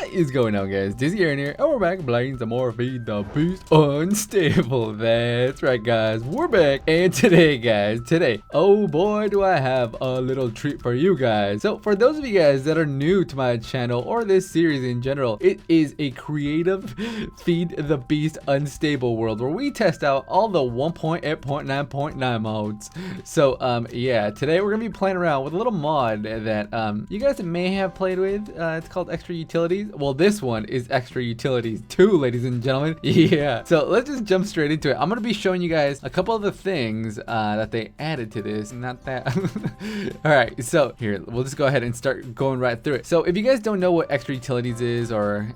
What is going on, guys? Dizzy Aaron here, and we're back playing some more Feed the Beast Unstable. That's right, guys, we're back. And today, guys, oh boy, do I have a little treat for you guys. So for those of you guys that are new to my channel or this series in general, it is a creative Feed the Beast Unstable world where we test out all the 1.8.9.9 modes. So yeah, today we're gonna be playing around with a little mod that you guys may have played with. It's called Extra Utilities. Well, this one is Extra Utilities too, ladies and gentlemen. Yeah, so let's just jump straight into it. I'm gonna be showing you guys a couple of the things that they added to this, not that. All right, so here, we'll just go ahead and start going right through it. So if you guys don't know what Extra Utilities is or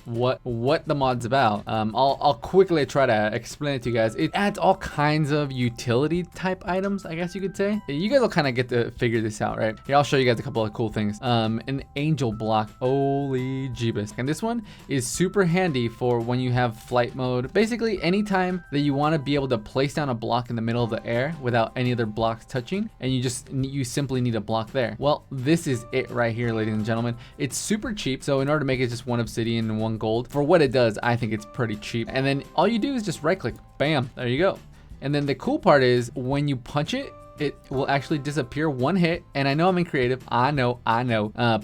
what the mod's about, I'll quickly try to explain it to you guys. It adds all kinds of utility type items, I guess you could say. You guys will kind of get to figure this out, right? Here, I'll show you guys a couple of cool things. An angel block, holy jeebus. And this one is super handy for when you have flight mode. Basically, anytime that you want to be able to place down a block in the middle of the air without any other blocks touching, and you simply need a block there. Well, this is it right here, ladies and gentlemen. It's super cheap, so in order to make it just one obsidian and one gold, for what it does, I think it's pretty cheap. And then all you do is just right click, bam, there you go. And then the cool part is when you punch it, it will actually disappear one hit. And I know I'm in creative, I know,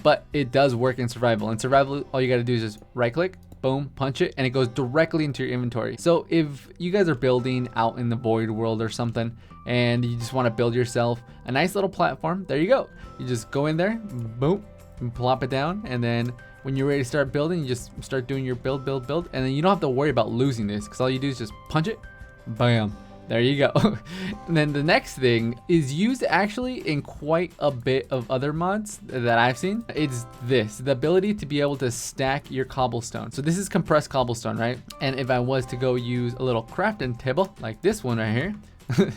but it does work in survival. In survival, all you gotta do is just right click, boom, punch it, and it goes directly into your inventory. So if you guys are building out in the void world or something, and you just wanna build yourself a nice little platform, there you go. You just go in there, boom, and plop it down, and then when you're ready to start building, you just start doing your build, and then you don't have to worry about losing this, because all you do is just punch it, bam. There you go. And then the next thing is used actually in quite a bit of other mods that I've seen. It's this, the ability to be able to stack your cobblestone. So this is compressed cobblestone, right? And if I was to go use a little crafting table like this one right here,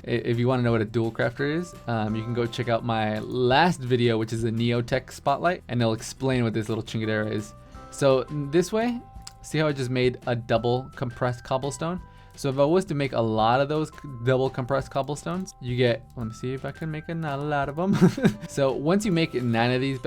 if you want to know what a dual crafter is, you can go check out my last video, which is a Neotech spotlight, and it'll explain what this little chingadera is. So this way, see how I just made a double compressed cobblestone? So if I was to make a lot of those double compressed cobblestones, you get, let me see if I can make a lot of them. So once you make 9 of these,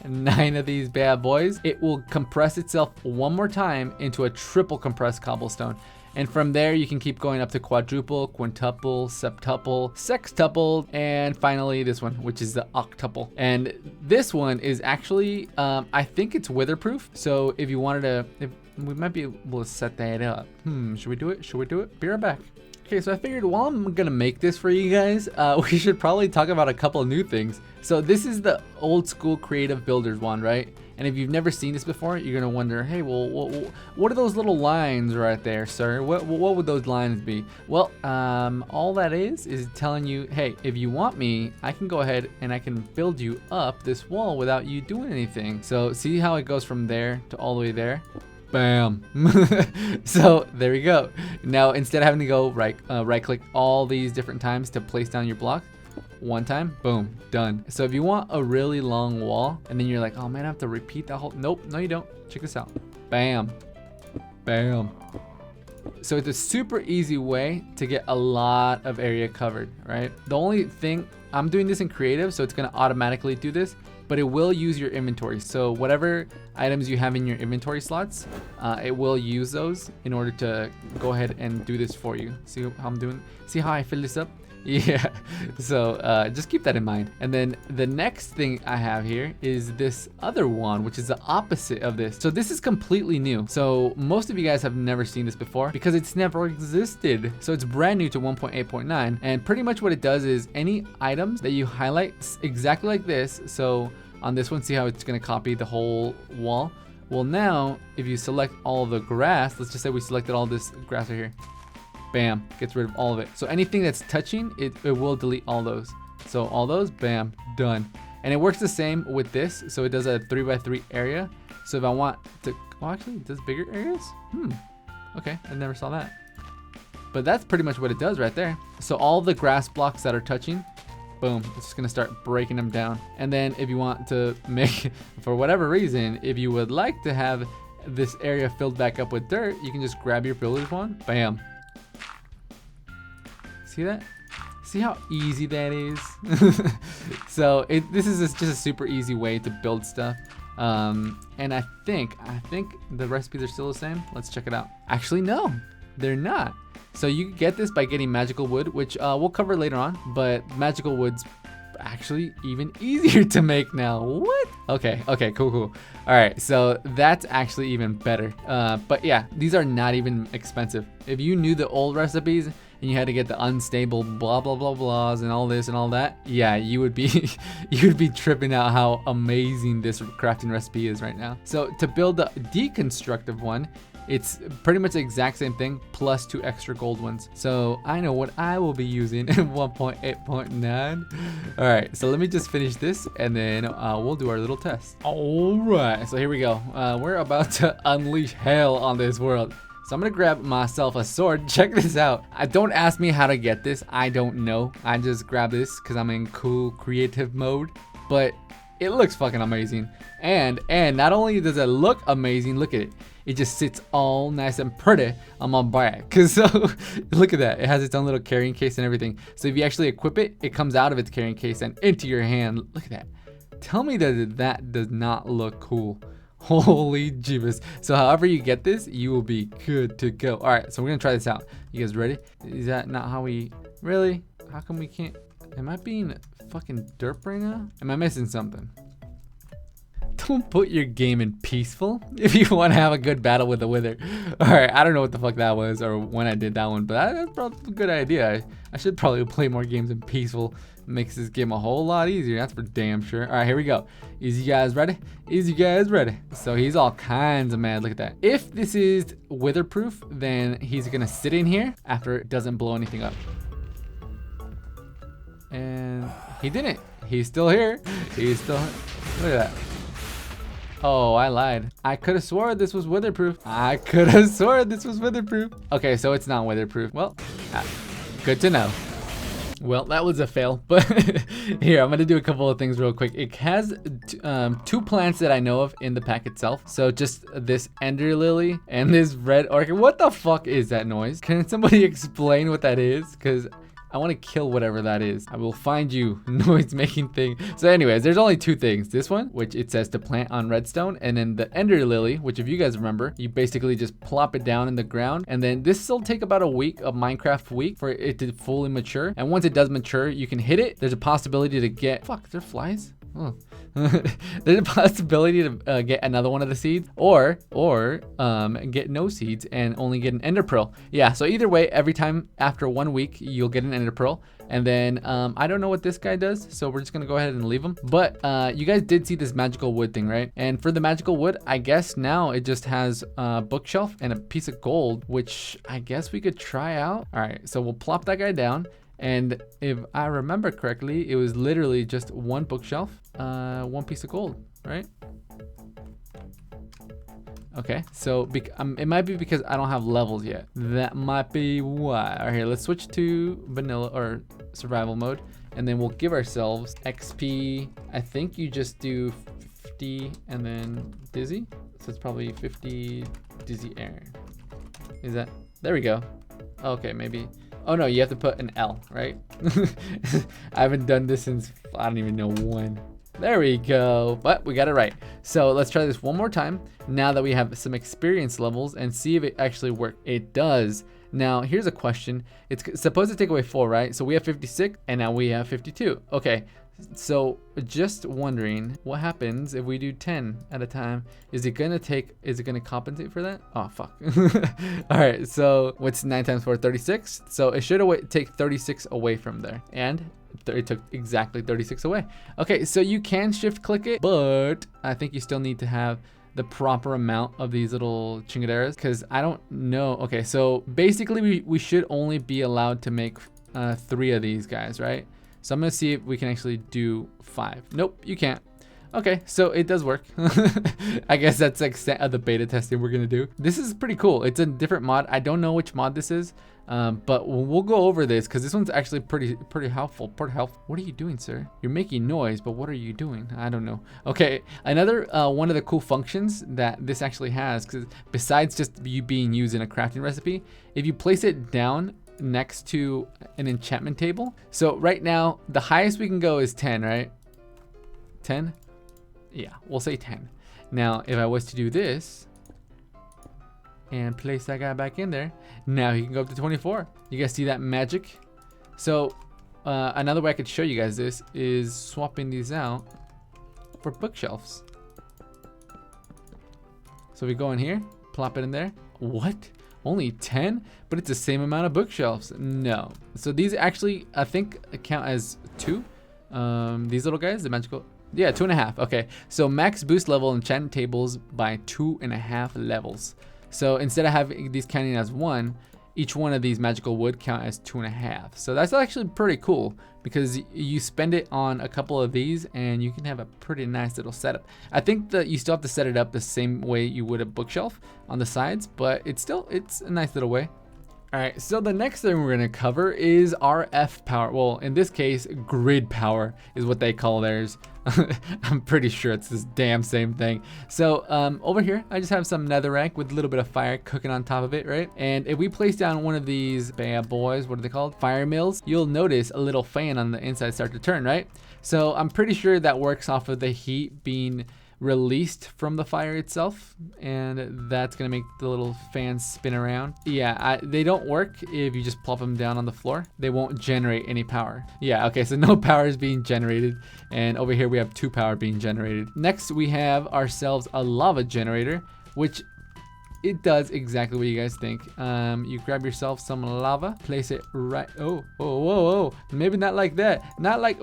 nine of these bad boys, it will compress itself one more time into a triple compressed cobblestone. And from there, you can keep going up to quadruple, quintuple, septuple, sextuple, and finally this one, which is the octuple. And this one is actually, I think it's weatherproof. So if you wanted to, we might be able to set that up. Should we do it? Should we do it? Be right back. Okay, so I figured while I'm gonna make this for you guys, we should probably talk about a couple of new things. So this is the old school creative builders wand, right? And if you've never seen this before, you're gonna wonder, hey, well, what are those little lines right there, sir? What would those lines be? Well, all that is telling you, hey, if you want me, I can go ahead and I can build you up this wall without you doing anything. So see how it goes from there to all the way there? Bam. So there we go. Now instead of having to go right click all these different times to place down your block, one time, boom, done. So if you want a really long wall and then you're like, oh man, I have to repeat that whole, nope, no you don't. Check this out. Bam, bam. So it's a super easy way to get a lot of area covered, right? The only thing, I'm doing this in creative, so it's gonna automatically do this, but it will use your inventory. So whatever items you have in your inventory slots, it will use those in order to go ahead and do this for you. See how I'm doing? See how I fill this up? Yeah, so just keep that in mind. And then the next thing I have here is this other wand, which is the opposite of this. So this is completely new. So most of you guys have never seen this before because it's never existed. So it's brand new to 1.8.9. And pretty much what it does is any items that you highlight exactly like this. So on this one, see how it's gonna copy the whole wall? Well now, if you select all the grass, let's just say we selected all this grass right here. Bam, gets rid of all of it. So anything that's touching, it will delete all those. So all those, bam, done. And it works the same with this. So it does a 3x3 area. So if I want to, well actually it does bigger areas? Okay, I never saw that. But that's pretty much what it does right there. So all the grass blocks that are touching, boom, it's just gonna start breaking them down. And then if you want to make, for whatever reason, if you would like to have this area filled back up with dirt, you can just grab your builder's wand, bam. See that? See how easy that is? So this is just a super easy way to build stuff. And I think the recipes are still the same. Let's check it out. Actually, no, they're not. So you can get this by getting magical wood, which we'll cover later on, but magical wood's actually even easier to make now. What? Okay, cool. All right, so that's actually even better. But yeah, these are not even expensive. If you knew the old recipes and you had to get the unstable blah blah blah blahs and all this and all that, yeah, you would be you would be tripping out how amazing this crafting recipe is right now. So to build the deconstructive one, it's pretty much the exact same thing plus 2 extra gold ones. So I know what I will be using in 1.8.9. All right, so let me just finish this and then we'll do our little test. All right, so here we go. We're about to unleash hell on this world. So I'm gonna grab myself a sword. Check this out. Don't ask me how to get this. I don't know. I just grab this because I'm in cool creative mode, but it looks fucking amazing. And not only does it look amazing, look at it. It just sits all nice and pretty on my back. Cause so look at that. It has its own little carrying case and everything. So if you actually equip it, it comes out of its carrying case and into your hand. Look at that. Tell me that that does not look cool. Holy Jeebus. So however you get this, you will be good to go. All right, so we're gonna try this out. You guys ready? Is that not how we, really? How come we can't? Am I being fucking derp right now? Am I missing something? Don't put your game in peaceful if you want to have a good battle with the wither. All right, I don't know what the fuck that was or when I did that one, but that's probably a good idea. I should probably play more games in peaceful. Makes this game a whole lot easier, that's for damn sure. All right, here we go. Is you guys ready? Is you guys ready? So he's all kinds of mad. Look at that. If this is witherproof, then he's gonna sit in here after it doesn't blow anything up. And he didn't. He's still here. He's still. Look at that. Oh, I lied. I could have swore this was witherproof. Okay, so it's not witherproof. Well, good to know. Well, that was a fail, but here, I'm gonna do a couple of things real quick. It has 2 plants that I know of in the pack itself. So just this ender lily and this red orchid. What the fuck is that noise? Can somebody explain what that is? Because I want to kill whatever that is. I will find you, noise making thing. So anyways, there's only 2 things. This one, which it says to plant on redstone, and then the ender lily, which if you guys remember, you basically just plop it down in the ground, and then this will take about a week, a Minecraft week, for it to fully mature. And once it does mature, you can hit it. There's a possibility to get, fuck, there are flies? Oh. There's a possibility to get another one of the seeds, or get no seeds and only get an ender pearl. Yeah, so either way, every time after 1 week, you'll get an ender pearl. And then I don't know what this guy does, so we're just gonna go ahead and leave him. But you guys did see this magical wood thing, right? And for the magical wood, I guess now it just has a bookshelf and a piece of gold, which I guess we could try out. All right, so we'll plop that guy down. And if I remember correctly, it was literally just 1 bookshelf, 1 piece of gold, right? Okay, so it might be because I don't have levels yet. That might be why. All right, here, let's switch to vanilla or survival mode, and then we'll give ourselves XP. I think you just do 50 and then dizzy. So it's probably 50 dizzy air. Is that, there we go. Okay, maybe. Oh no, you have to put an L, right? I haven't done this since, I don't even know when. There we go, but we got it right. So let's try this one more time now that we have some experience levels and see if it actually works. It does. Now, here's a question. It's supposed to take away 4, right? So we have 56 and now we have 52. Okay, so just wondering what happens if we do 10 at a time. Is it gonna compensate for that? Oh, fuck. All right, so what's 9 times 4? 36. So it should take 36 away from there. And it took exactly 36 away. Okay, so you can shift click it, but I think you still need to have the proper amount of these little chingaderas, because I don't know. Okay, so basically we should only be allowed to make 3 of these guys, right? So I'm gonna see if we can actually do 5. Nope, you can't. Okay, so it does work. I guess that's the extent of the beta testing we're gonna do. This is pretty cool. It's a different mod. I don't know which mod this is, but we'll go over this because this one's actually pretty helpful. What are you doing, sir? You're making noise, but what are you doing? I don't know. Okay, another one of the cool functions that this actually has, because besides just you being used in a crafting recipe, if you place it down next to an enchantment table. So right now, the highest we can go is 10, right? 10? Yeah, we'll say 10. Now, if I was to do this and place that guy back in there, now he can go up to 24. You guys see that magic? So another way I could show you guys this is swapping these out for bookshelves. So we go in here, plop it in there. What? Only 10? But it's the same amount of bookshelves. No. So these actually, I think, count as 2. These little guys, the magical. Yeah, 2.5. Okay. So max boost level enchantment tables by 2.5 levels. So instead of having these counting as 1, each one of these magical wood count as 2.5. So that's actually pretty cool because you spend it on a couple of these and you can have a pretty nice little setup. I think that you still have to set it up the same way you would a bookshelf on the sides, but it's a nice little way. All right, so the next thing we're gonna cover is RF power. Well, in this case, grid power is what they call theirs. I'm pretty sure it's this damn same thing. So over here, I just have some netherrack with a little bit of fire cooking on top of it, right? And if we place down one of these bad boys, what are they called? Fire mills, you'll notice a little fan on the inside start to turn, right? So I'm pretty sure that works off of the heat being released from the fire itself, and that's gonna make the little fans spin around. Yeah, they don't work if you just plop them down on the floor. They won't generate any power. Yeah, okay, so no power is being generated, and over here we have 2 power being generated. Next we have ourselves a lava generator, which it does exactly what you guys think. You grab yourself some lava, place it right. Oh, maybe not like that. Not like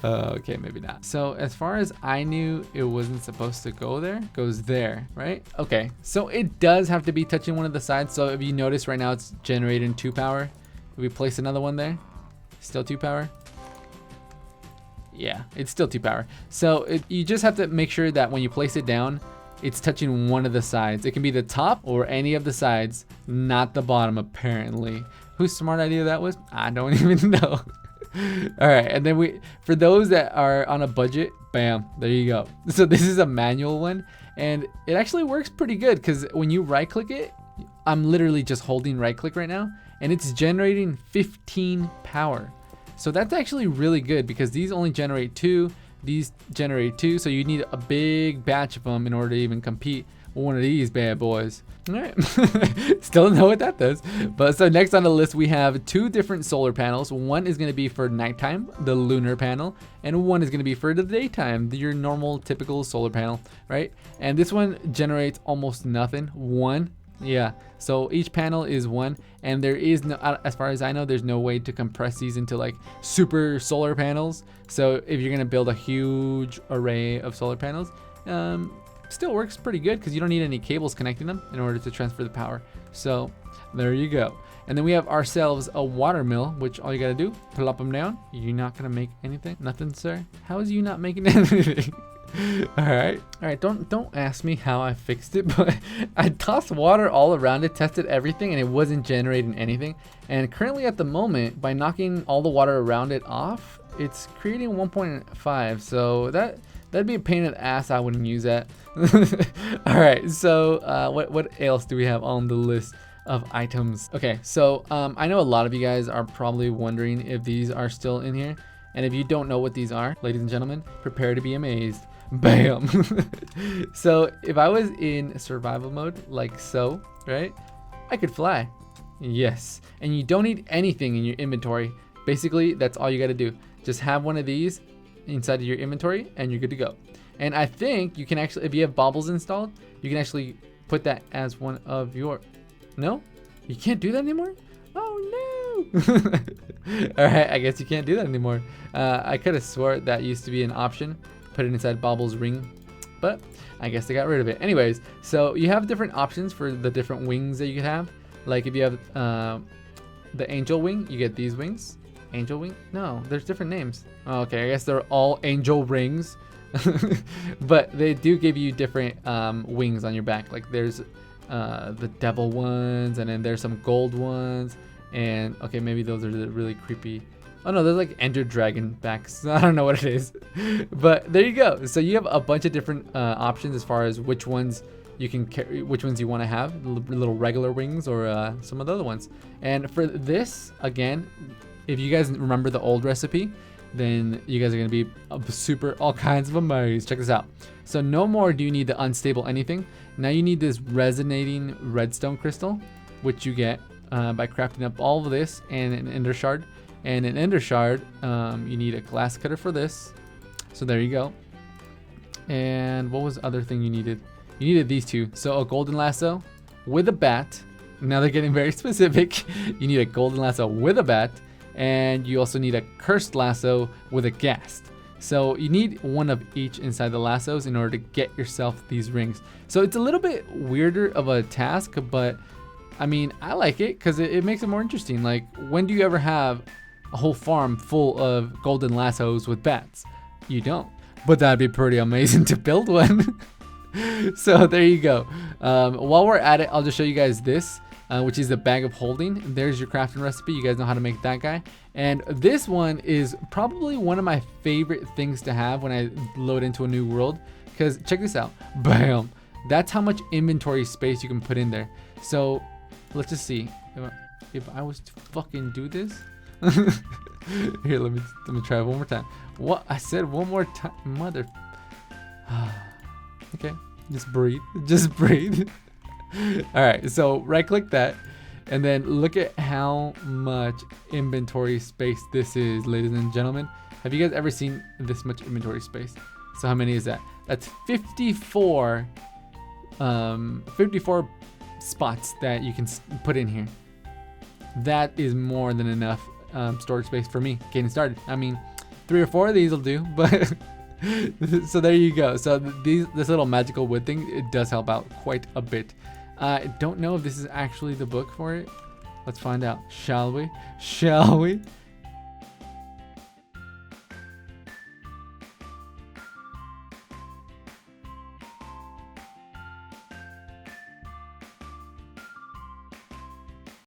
okay, maybe not. So as far as I knew, it wasn't supposed to go there. It goes there, right? Okay, so it does have to be touching one of the sides. So if you notice right now, it's generating 2 power. If we place another one there, still 2 power. Yeah, it's still 2 power. So you just have to make sure that when you place it down, it's touching one of the sides. It can be the top or any of the sides, not the bottom, apparently. Whose smart idea that was? I don't even know. All right, and then for those that are on a budget, bam, there you go. So this is a manual one, and it actually works pretty good because when you right click it, I'm literally just holding right click right now, and it's generating 15 power. So that's actually really good because these only generate 2, these generate 2, so you need a big batch of them in order to even compete with one of these bad boys. All right, still don't know what that does. But so next on the list, we have 2 different solar panels. One is going to be for nighttime, the lunar panel, and one is going to be for the daytime, your normal typical solar panel, right? And this one generates almost nothing. 1. Yeah, so each panel is 1, and there is no, as far as I know, there's no way to compress these into like super solar panels. So if you're gonna build a huge array of solar panels, still works pretty good because you don't need any cables connecting them in order to transfer the power. So there you go. And then we have ourselves a water mill, which all you gotta do, plop them down. You're not gonna make anything? Nothing, sir? How is you not making anything? All right, don't ask me how I fixed it, but I tossed water all around it, tested everything, and it wasn't generating anything. And currently at the moment, by knocking all the water around it off, it's creating 1.5. So that'd be a pain in the ass. I wouldn't use that. All right, so what else do we have on the list of items? Okay, so I know a lot of you guys are probably wondering if these are still in here. And if you don't know what these are, ladies and gentlemen, prepare to be amazed. Bam. So if I was in survival mode like so, right, I could fly. Yes, and you don't need anything in your inventory. Basically, that's all you got to do. Just have one of these inside of your inventory and you're good to go. And I think you can actually, if you have baubles installed, you can actually put that as one of your, no, you can't do that anymore. Oh no. All right, I guess you can't do that anymore. I could have swore that used to be an option, put it inside Bobble's ring, but I guess they got rid of it. Anyways, so you have different options for the different wings that you could have. Like if you have the angel wing, you get these wings. Angel wing? No, there's different names. Oh, okay, I guess they're all angel rings. But they do give you different wings on your back. Like there's the devil ones, and then there's some gold ones, and okay, maybe those are the really creepy. Oh no, there's like ender dragon backs. I don't know what it is. But there you go. So you have a bunch of different options as far as which ones you can carry, which ones you want to have, little regular wings or some of the other ones. And for this, again, if you guys remember the old recipe, then you guys are gonna be super all kinds of amazed. Check this out. So no more do you need the unstable anything. Now you need this resonating redstone crystal, which you get by crafting up all of this and an ender shard. And an ender shard, you need a glass cutter for this. So there you go. And what was the other thing you needed? You needed these two. So a golden lasso with a bat. Now they're getting very specific. You need a golden lasso with a bat, and you also need a cursed lasso with a ghast. So you need one of each inside the lassos in order to get yourself these rings. So it's a little bit weirder of a task, but I mean, I like it because it makes it more interesting. Like, when do you ever have a whole farm full of golden lassos with bats? You don't. But that'd be pretty amazing to build one. So there you go. While we're at it, I'll just show you guys this, which is the bag of holding. There's your crafting recipe. You guys know how to make that guy. And this one is probably one of my favorite things to have when I load into a new world. Because check this out. Bam. That's how much inventory space you can put in there. So let's just see. If I was to fucking do this. Here, let me try it one more time. What? I said one more time. Mother. Okay, just breathe. Just breathe. All right, so right click that, and then look at how much inventory space this is, ladies and gentlemen. Have you guys ever seen this much inventory space? So how many is that? That's 54 spots that you can put in here. That is more than enough storage space for me getting started. I mean, 3 or 4 of these will do, but so there you go. So this little magical wood thing, it does help out quite a bit. I don't know if this is actually the book for it. Let's find out, shall we? Shall we?